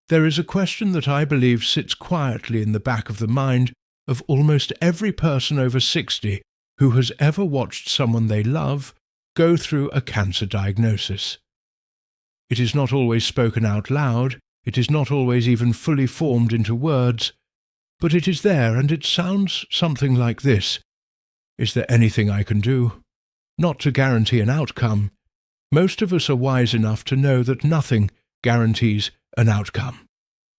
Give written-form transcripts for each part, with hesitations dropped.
There is a question that I believe sits quietly in the back of the mind of almost every person over 60 who has ever watched someone they love go through a cancer diagnosis. It is not always spoken out loud, it is not always even fully formed into words, but it is there, and it sounds something like this. Is there anything I can do? Not to guarantee an outcome. Most of us are wise enough to know that nothing guarantees an outcome,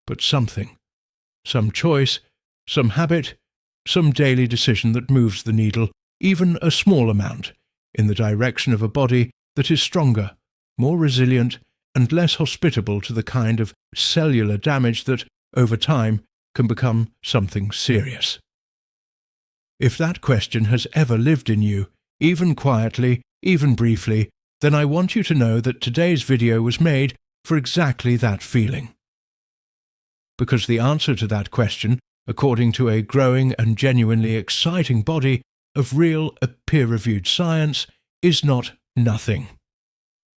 but something. Some choice, some habit, some daily decision that moves the needle, even a small amount, in the direction of a body that is stronger, more resilient, and less hospitable to the kind of cellular damage that, over time, can become something serious. If that question has ever lived in you, even quietly, even briefly, then I want you to know that today's video was made for exactly that feeling. Because the answer to that question, according to a growing and genuinely exciting body of real peer-reviewed science, is not nothing.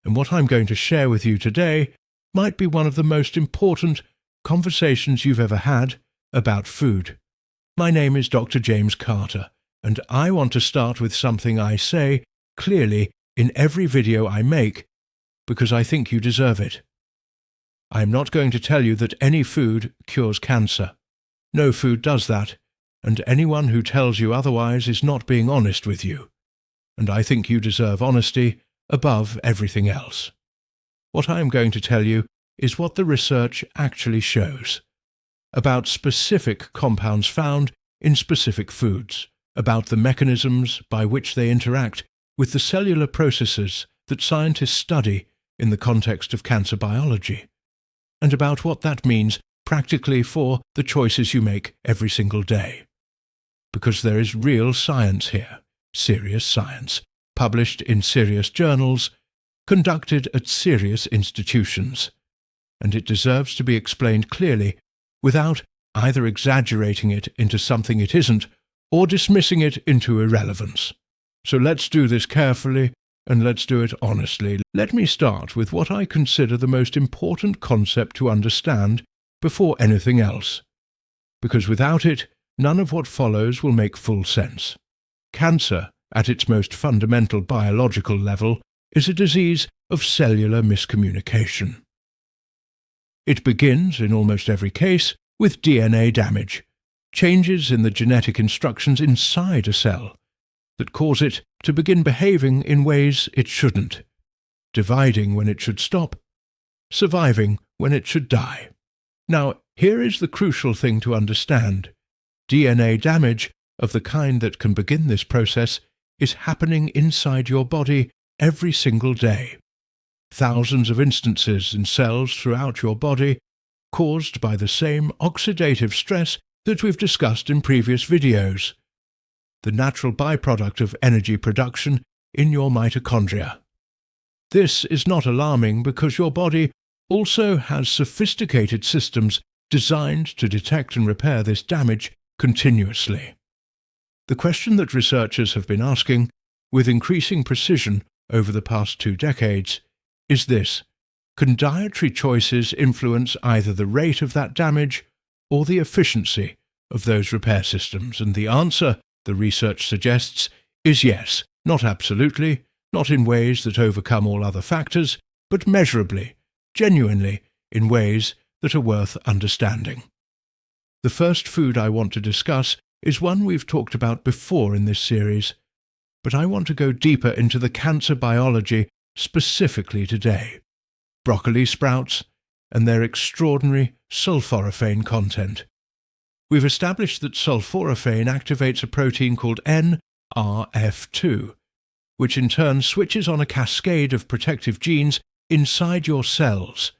And what I'm going to share with you today might be one of the most important conversations you've ever had about food. My name is Dr. James Carter, and I want to start with something I say clearly in every video I make, because I think you deserve it. I am not going to tell you that any food cures cancer. No food does that, and anyone who tells you otherwise is not being honest with you. And I think you deserve honesty above everything else. What I am going to tell you is what the research actually shows about specific compounds found in specific foods, about the mechanisms by which they interact with the cellular processes that scientists study in the context of cancer biology, and about what that means practically for the choices you make every single day. Because there is real science here, serious science, published in serious journals, conducted at serious institutions, and it deserves to be explained clearly without either exaggerating it into something it isn't or dismissing it into irrelevance. So let's do this carefully, and let's do it honestly. Let me start with what I consider the most important concept to understand before anything else, because without it, none of what follows will make full sense. Cancer, at its most fundamental biological level, is a disease of cellular miscommunication. It begins, in almost every case, with DNA damage, changes in the genetic instructions inside a cell that cause it to begin behaving in ways it shouldn't, dividing when it should stop, surviving when it should die. Now, here is the crucial thing to understand. DNA damage of the kind that can begin this process is happening inside your body every single day. Thousands of instances in cells throughout your body, caused by the same oxidative stress that we've discussed in previous videos, the natural byproduct of energy production in your mitochondria. This is not alarming because your body also has sophisticated systems designed to detect and repair this damage continuously. The question that researchers have been asking, with increasing precision over the past 2 decades, is this: can dietary choices influence either the rate of that damage or the efficiency of those repair systems? And the answer, the research suggests, is yes, not absolutely, not in ways that overcome all other factors, but measurably, genuinely, in ways that are worth understanding. The first food I want to discuss is one we've talked about before in this series, but I want to go deeper into the cancer biology specifically today: broccoli sprouts and their extraordinary sulforaphane content. We've established that sulforaphane activates a protein called NRF2, which in turn switches on a cascade of protective genes inside your cells,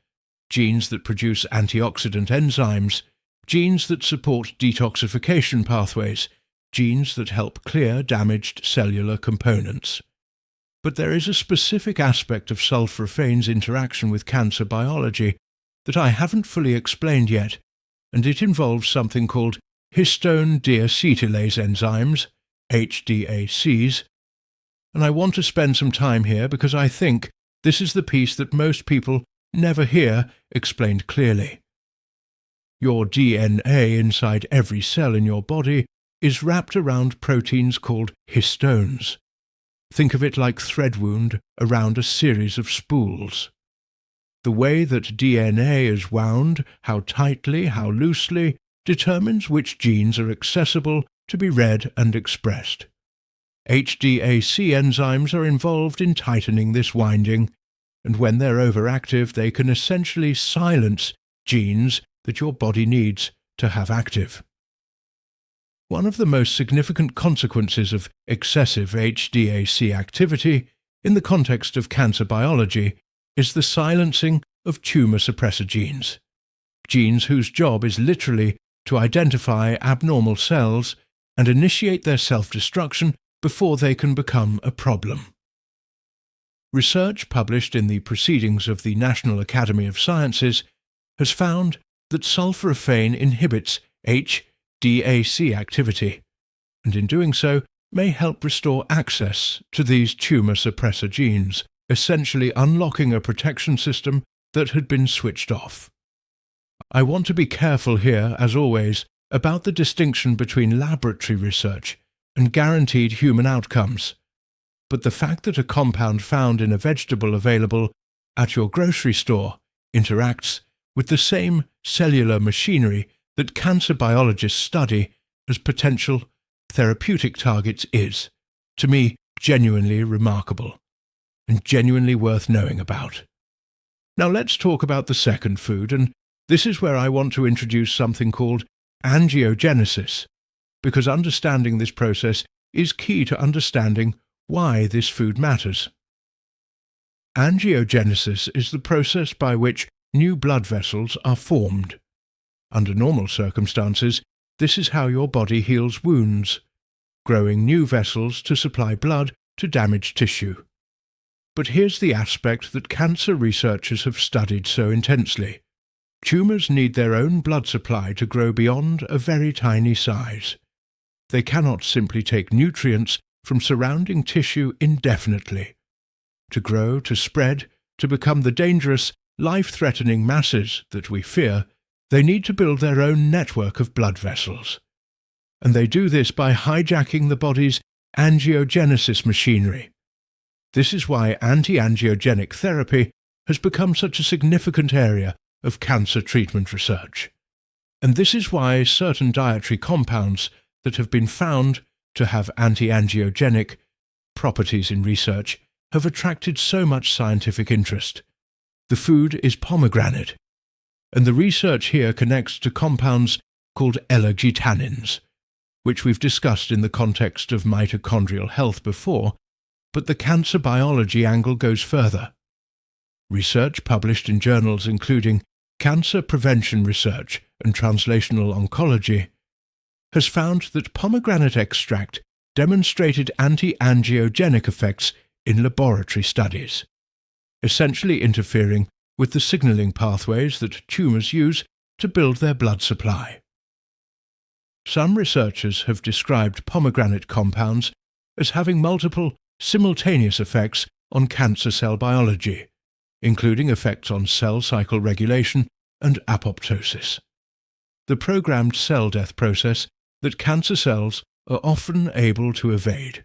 genes that produce antioxidant enzymes, genes that support detoxification pathways, genes that help clear damaged cellular components. But there is a specific aspect of sulforaphane's interaction with cancer biology that I haven't fully explained yet, and it involves something called histone deacetylase enzymes, HDACs, and I want to spend some time here because I think this is the piece that most people never hear explained clearly. Your DNA inside every cell in your body is wrapped around proteins called histones. Think of it like thread wound around a series of spools. The way that DNA is wound, how tightly, how loosely, determines which genes are accessible to be read and expressed. HDAC enzymes are involved in tightening this winding, and when they're overactive, they can essentially silence genes that your body needs to have active. One of the most significant consequences of excessive HDAC activity in the context of cancer biology is the silencing of tumor suppressor genes whose job is literally to identify abnormal cells and initiate their self-destruction before they can become a problem. Research published in the Proceedings of the National Academy of Sciences has found that sulforaphane inhibits HDAC activity, and in doing so may help restore access to these tumor suppressor genes, essentially unlocking a protection system that had been switched off. I want to be careful here, as always, about the distinction between laboratory research and guaranteed human outcomes, but the fact that a compound found in a vegetable available at your grocery store interacts with the same cellular machinery that cancer biologists study as potential therapeutic targets is, to me, genuinely remarkable and genuinely worth knowing about. Now let's talk about the second food, and this is where I want to introduce something called angiogenesis, because understanding this process is key to understanding why this food matters. Angiogenesis is the process by which new blood vessels are formed. Under normal circumstances, this is how your body heals wounds, growing new vessels to supply blood to damaged tissue. But here's the aspect that cancer researchers have studied so intensely. Tumours need their own blood supply to grow beyond a very tiny size. They cannot simply take nutrients from surrounding tissue indefinitely. To grow, to spread, to become the dangerous, life-threatening masses that we fear, they need to build their own network of blood vessels. And they do this by hijacking the body's angiogenesis machinery. This is why anti-angiogenic therapy has become such a significant area of cancer treatment research. And this is why certain dietary compounds that have been found to have anti-angiogenic properties in research have attracted so much scientific interest. The food is pomegranate, and the research here connects to compounds called L-argitannins, which we've discussed in the context of mitochondrial health before, but the cancer biology angle goes further. Research published in journals including Cancer Prevention Research and Translational Oncology has found that pomegranate extract demonstrated anti-angiogenic effects in laboratory studies, essentially interfering with the signaling pathways that tumours use to build their blood supply. Some researchers have described pomegranate compounds as having multiple simultaneous effects on cancer cell biology, including effects on cell cycle regulation and apoptosis, the programmed cell death process that cancer cells are often able to evade.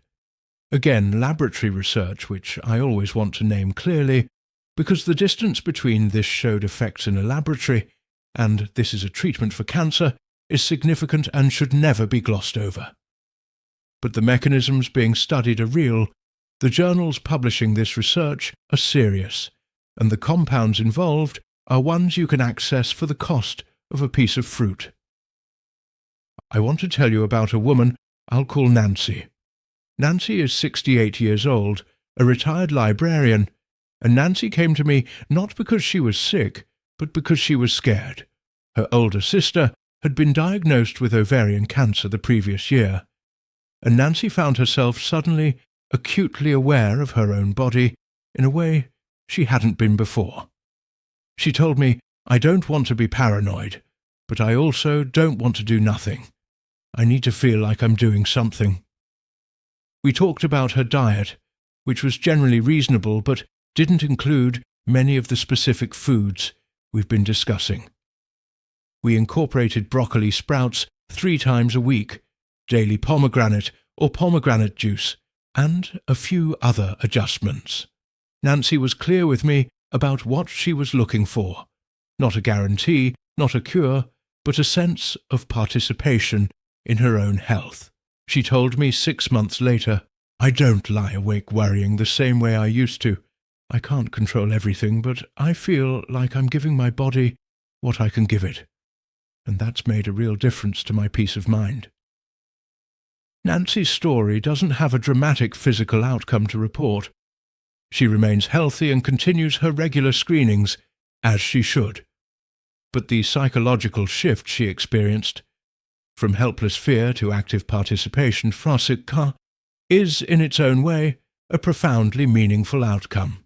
Again, laboratory research, which I always want to name clearly, because the distance between this showed effects in a laboratory and this is a treatment for cancer is significant and should never be glossed over. But the mechanisms being studied are real, the journals publishing this research are serious, and the compounds involved are ones you can access for the cost of a piece of fruit. I want to tell you about a woman I'll call Nancy. Nancy is 68 years old, a retired librarian, and Nancy came to me not because she was sick, but because she was scared. Her older sister had been diagnosed with ovarian cancer the previous year, and Nancy found herself suddenly acutely aware of her own body in a way she hadn't been before. She told me, "I don't want to be paranoid, but I also don't want to do nothing. I need to feel like I'm doing something." We talked about her diet, which was generally reasonable but didn't include many of the specific foods we've been discussing. We incorporated broccoli sprouts 3 times a week, daily pomegranate or pomegranate juice, and a few other adjustments. Nancy was clear with me about what she was looking for. Not a guarantee, not a cure, but a sense of participation in her own health. She told me 6 months later, "I don't lie awake worrying the same way I used to. I can't control everything, but I feel like I'm giving my body what I can give it. And that's made a real difference to my peace of mind." Nancy's story doesn't have a dramatic physical outcome to report. She remains healthy and continues her regular screenings, as she should. But the psychological shift she experienced, from helpless fear to active participation, is, in its own way, a profoundly meaningful outcome.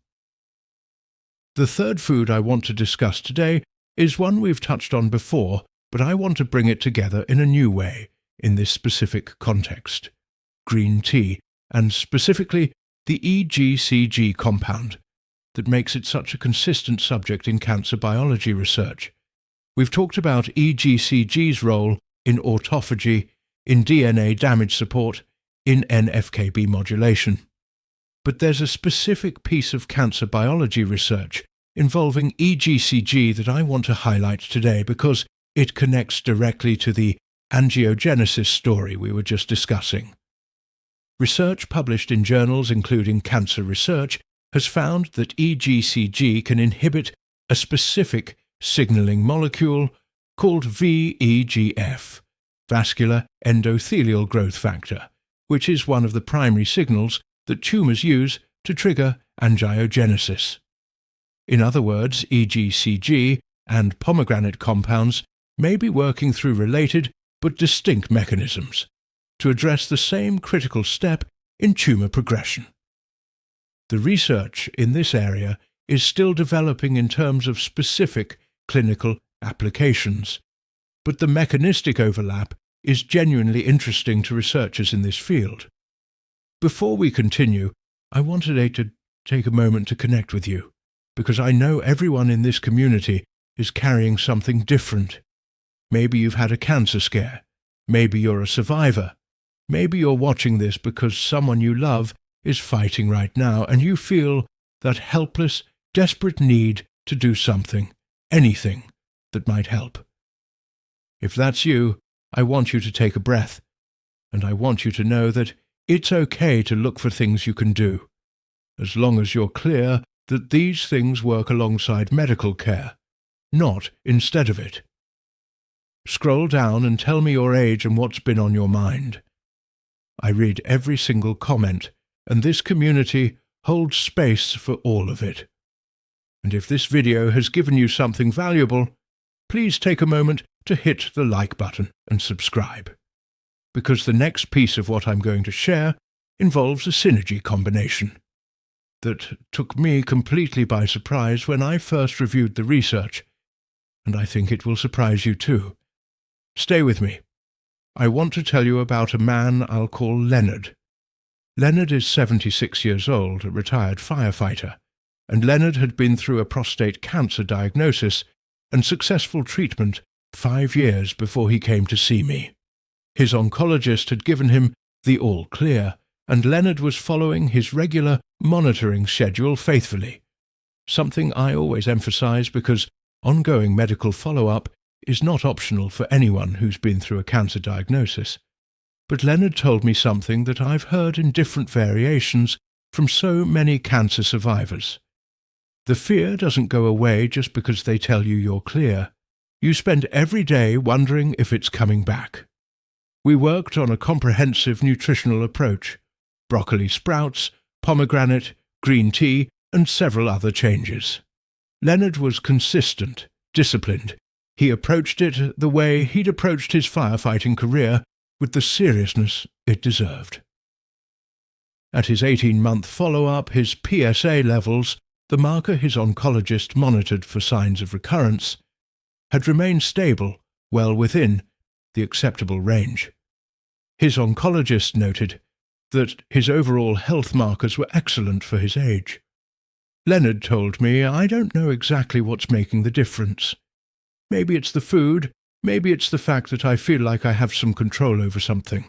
The third food I want to discuss today is one we've touched on before, but I want to bring it together in a new way in this specific context: green tea, and specifically the EGCG compound that makes it such a consistent subject in cancer biology research. We've talked about EGCG's role in autophagy, in DNA damage support, in NF-κB modulation. But there's a specific piece of cancer biology research involving EGCG that I want to highlight today because it connects directly to the angiogenesis story we were just discussing. Research published in journals including Cancer Research has found that EGCG can inhibit a specific signaling molecule called VEGF, vascular endothelial growth factor, which is one of the primary signals that tumours use to trigger angiogenesis. In other words, EGCG and pomegranate compounds may be working through related but distinct mechanisms to address the same critical step in tumour progression. The research in this area is still developing in terms of specific clinical applications, but the mechanistic overlap is genuinely interesting to researchers in this field. Before we continue, I wanted to take a moment to connect with you, because I know everyone in this community is carrying something different. Maybe you've had a cancer scare. Maybe you're a survivor. Maybe you're watching this because someone you love is fighting right now and you feel that helpless, desperate need to do something, anything, that might help. If that's you, I want you to take a breath, and I want you to know that it's okay to look for things you can do, as long as you're clear that these things work alongside medical care, not instead of it. Scroll down and tell me your age and what's been on your mind. I read every single comment, and this community holds space for all of it. And if this video has given you something valuable, please take a moment to hit the like button and subscribe, because the next piece of what I'm going to share involves a synergy combination that took me completely by surprise when I first reviewed the research, and I think it will surprise you too. Stay with me. I want to tell you about a man I'll call Leonard. Leonard is 76 years old, a retired firefighter, and Leonard had been through a prostate cancer diagnosis and successful treatment 5 years before he came to see me. His oncologist had given him the all clear, and Leonard was following his regular monitoring schedule faithfully, something I always emphasize because ongoing medical follow-up is not optional for anyone who's been through a cancer diagnosis. But Leonard told me something that I've heard in different variations from so many cancer survivors. The fear doesn't go away just because they tell you you're clear. You spend every day wondering if it's coming back. We worked on a comprehensive nutritional approach: broccoli sprouts, pomegranate, green tea, and several other changes. Leonard was consistent, disciplined. He approached it the way he'd approached his firefighting career, with the seriousness it deserved. At his 18-month follow-up, his PSA levels, the marker his oncologist monitored for signs of recurrence, had remained stable, well within the acceptable range. His oncologist noted that his overall health markers were excellent for his age. Leonard told me, "I don't know exactly what's making the difference. Maybe it's the food, Maybe it's the fact that I feel like I have some control over something.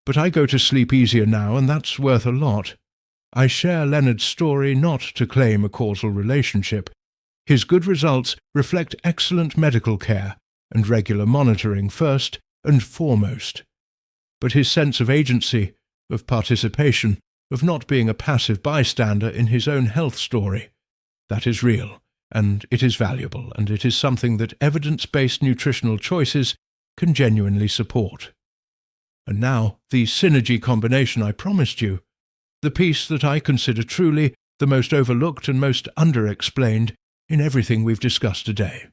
But I go to sleep easier now, and that's worth a lot. I share Leonard's story not to claim a causal relationship. His good results reflect excellent medical care and regular monitoring first and foremost. But his sense of agency, of participation, of not being a passive bystander in his own health story, that is real, and it is valuable, and it is something that evidence-based nutritional choices can genuinely support. And now, the synergy combination I promised you, the piece that I consider truly the most overlooked and most underexplained in everything we've discussed today.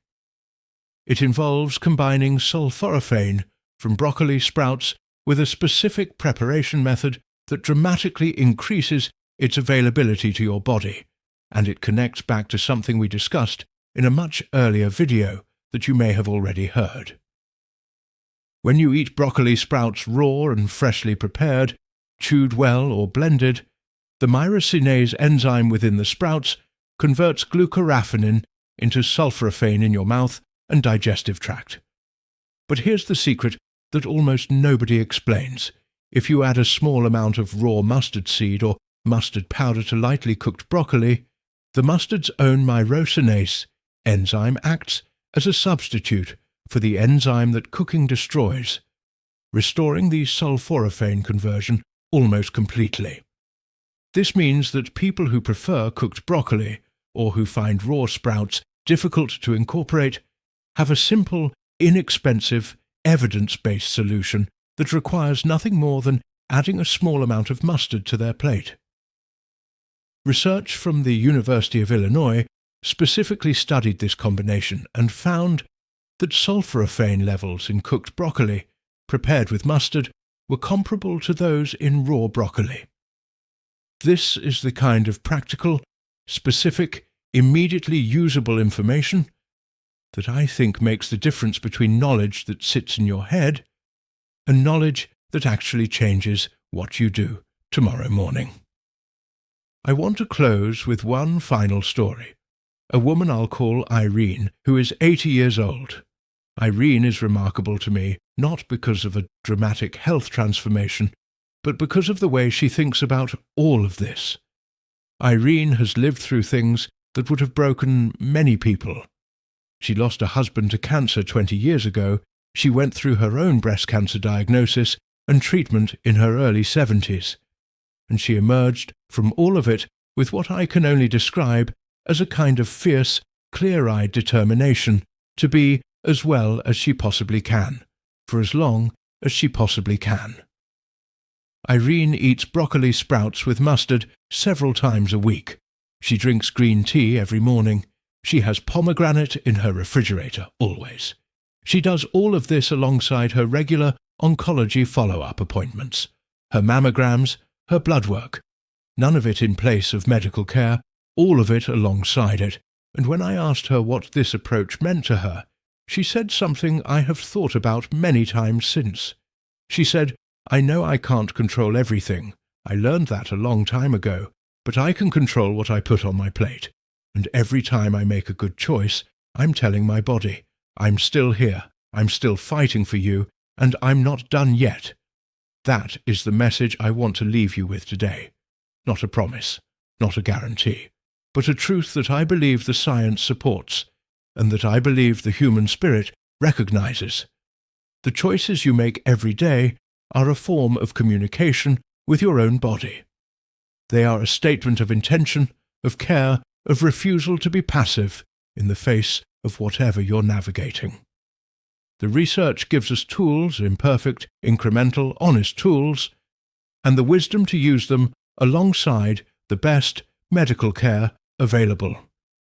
It involves combining sulforaphane from broccoli sprouts with a specific preparation method that dramatically increases its availability to your body, and it connects back to something we discussed in a much earlier video that you may have already heard. When you eat broccoli sprouts raw and freshly prepared, chewed well or blended, the myrosinase enzyme within the sprouts converts glucoraphanin into sulforaphane in your mouth and digestive tract. But here's the secret that almost nobody explains. If you add a small amount of raw mustard seed or mustard powder to lightly cooked broccoli, the mustard's own myrosinase enzyme acts as a substitute for the enzyme that cooking destroys, restoring the sulforaphane conversion almost completely. This means that people who prefer cooked broccoli or who find raw sprouts difficult to incorporate have a simple, inexpensive, evidence-based solution that requires nothing more than adding a small amount of mustard to their plate. Research from the University of Illinois specifically studied this combination and found that sulforaphane levels in cooked broccoli, prepared with mustard, were comparable to those in raw broccoli. This is the kind of practical, specific, immediately usable information that I think makes the difference between knowledge that sits in your head and knowledge that actually changes what you do tomorrow morning. I want to close with one final story. A woman I'll call Irene, who is 80 years old. Irene is remarkable to me, not because of a dramatic health transformation, but because of the way she thinks about all of this. Irene has lived through things that would have broken many people. She lost a husband to cancer 20 years ago. She went through her own breast cancer diagnosis and treatment in her early 70s. And she emerged from all of it with what I can only describe as a kind of fierce, clear-eyed determination to be as well as she possibly can, for as long as she possibly can. Irene eats broccoli sprouts with mustard several times a week. She drinks green tea every morning. She has pomegranate in her refrigerator, always. She does all of this alongside her regular oncology follow-up appointments, her mammograms, her blood work. None of it in place of medical care, all of it alongside it. And when I asked her what this approach meant to her, she said something I have thought about many times since. She said, "I know I can't control everything. I learned that a long time ago, but I can control what I put on my plate. And every time I make a good choice, I'm telling my body, I'm still here, I'm still fighting for you, and I'm not done yet." That is the message I want to leave you with today. Not a promise, not a guarantee, but a truth that I believe the science supports, and that I believe the human spirit recognizes. The choices you make every day are a form of communication with your own body. They are a statement of intention, of care, of refusal to be passive in the face of whatever you're navigating. The research gives us tools, imperfect, incremental, honest tools, and the wisdom to use them alongside the best medical care available.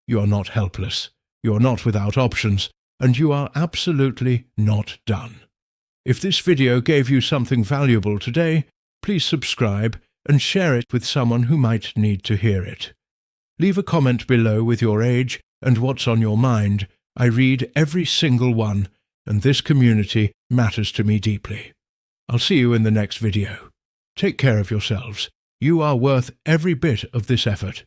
You are not helpless, you are not without options, and you are absolutely not done. If this video gave you something valuable today, please subscribe and share it with someone who might need to hear it. Leave a comment below with your age and what's on your mind. I read every single one, and this community matters to me deeply. I'll see you in the next video. Take care of yourselves. You are worth every bit of this effort.